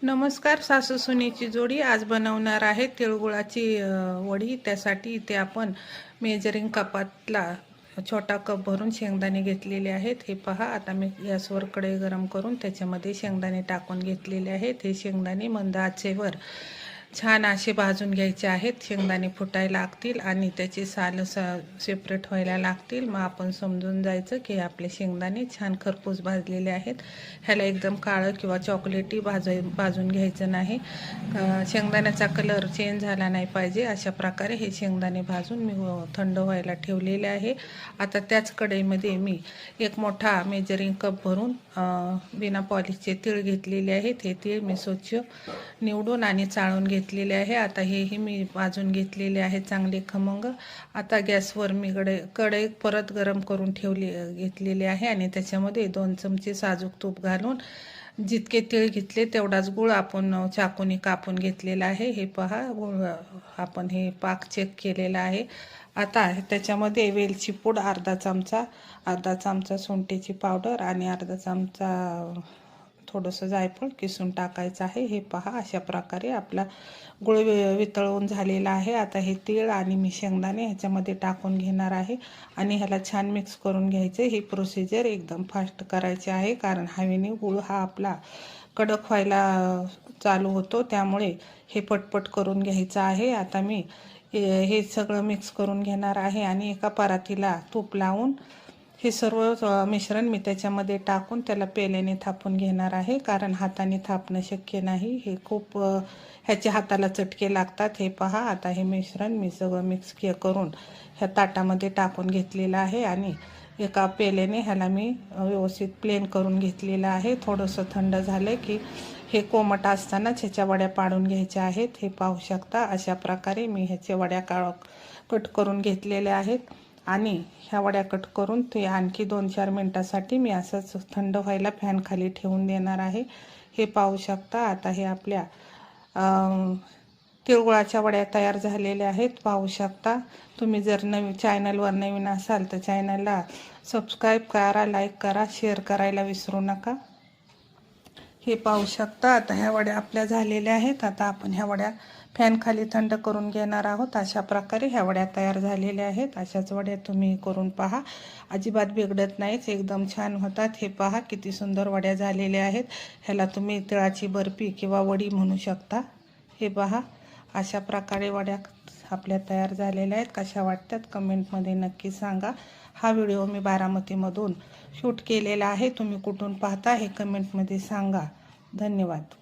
नमस्कार, सासू सुनेची जोडी आज बनवणार आहे तिळगुळाची वडी। त्यासाठी इथे आपण मेजरिंग कपातला छोटा कप भरून शेंगदाणे घेतलेले आहेत। हे पहा, आता मी गॅसवर कढई गरम करून त्याच्यामध्ये शेंगदाणे टाकून घेतलेले आहेत। हे शेंगदाणे मंद आचेवर छान असे भाजून घ्यायचे आहेत। शेंगदाणे फुटायला लागतील आणि त्याची साल सेपरेट व्हायला लागतील। मग आपण समजून जायचं की आपले शेंगदाणे छान खरपूस भाजलेले आहेत। ह्याला एकदम काळं किंवा चॉकलेटी भाजून घ्यायचं नाही। शेंगदाण्याचा कलर चेंज झाला नाही पाहिजे, अशा प्रकारे हे शेंगदाणे भाजून मी थंड व्हायला ठेवलेले आहे। आता त्याच कढईमध्ये मी एक मोठा मेजरिंग कप भरून बिना पॉलिशचे तीळ घेतलेले आहेत। हे तीळ मी स्वच्छ निवडून आणि चाळून घेतलेले आहे। आता हेही मी भाजून घेतलेले आहे चांगले खमंग। आता गॅसवर मी कढई परत गरम करून घेतलेले आहे आणि त्याच्यामध्ये 2 चमचे साजूक तूप घालून जितके तीळ घेतले तेवढाच गुळ आपण चाकूने कापून घेतलेला आहे। हे पहा, गुळ आपण हे पाक चेक केलेला आहे। आता त्याच्यामध्ये वेलची पूड अर्धा चमचा सुंठीची पावडर आणि अर्धा चमचा थोडंसं जायफळ किसून टाकायचं आहे। हे पहा, अशा प्रकारे आपला गुळ वितळून झालेला आहे। आता हे तीळ आणि मी शेंगदाणे ह्याच्यामध्ये टाकून घेणार आहे आणि ह्याला छान मिक्स करून घ्यायचे। ही प्रोसिजर एकदम फास्ट करायची आहे, कारण हवेने गुळ हा आपला कडक व्हायला चालू होतो, त्यामुळे हे पटपट करून घ्यायचं आहे। आता मी हे सगळं मिक्स करून घेणार आहे आणि एका परातीला तूप लावून हे सर्व मिश्रण मी त्याच्यामध्ये टाकून त्याला पेल्याने थापून घेणार आहे, कारण हाताने थापणं शक्य नाही। हे खूप ह्याच्या हाताला चटके लागतात। हे पहा, आता हे मिश्रण मी सगळं मिक्स करून ह्या ताटामध्ये टाकून घेतलेलं आहे आणि एका पेल्याने ह्याला मी व्यवस्थित प्लेन करून घेतलेलं आहे। थोडंसं थंड झालं की हे कोमट असतानाच ह्याच्या वड्या पाडून घ्यायच्या आहेत। हे पाहू शकता, अशा प्रकारे मी ह्याच्या वड्या कट करून घेतलेल्या आहेत आणि ह्या वड्या कट करून ते आणखी 2-4 मिनटासाठी मी असंच थंड व्हायला फॅन खाली ठेवून देणार आहे। हे पाहू शकता, आता हे आपल्या तिळगुळाच्या वड्या तयार झालेल्या आहेत। पाहू शकता, तुम्ही जर चॅनलवर नवीन असाल तर चॅनलला सबस्क्राईब करा, लाईक करा, शेअर करायला विसरू नका। हे पाहू शकता, आता ह्या वड्या आपल्या झालेल्या आहेत। आता आपण ह्या वड्या फॅन खाली थंड करून घेणार आहोत। अशा प्रकारे ह्या वड्या तयार झालेल्या आहेत। अशाच वड्या तुम्ही करून पहा, अजिबात बिघडत नाहीत, एकदम छान होतात। हे पहा, किती सुंदर वड्या झालेल्या आहेत। ह्याला तुम्ही तिळाची बर्फी किंवा वडी म्हणू शकता। हे पहा, अशा प्रकारे वड्या आपल्या तयार झालेल्या आहेत। कशा वाटतात कमेंटमध्ये नक्की सांगा। हा व्हिडिओ मी बारामतीमधून शूट केलेला आहे। तुम्ही कुठून पाहता हे कमेंटमध्ये सांगा। धन्यवाद।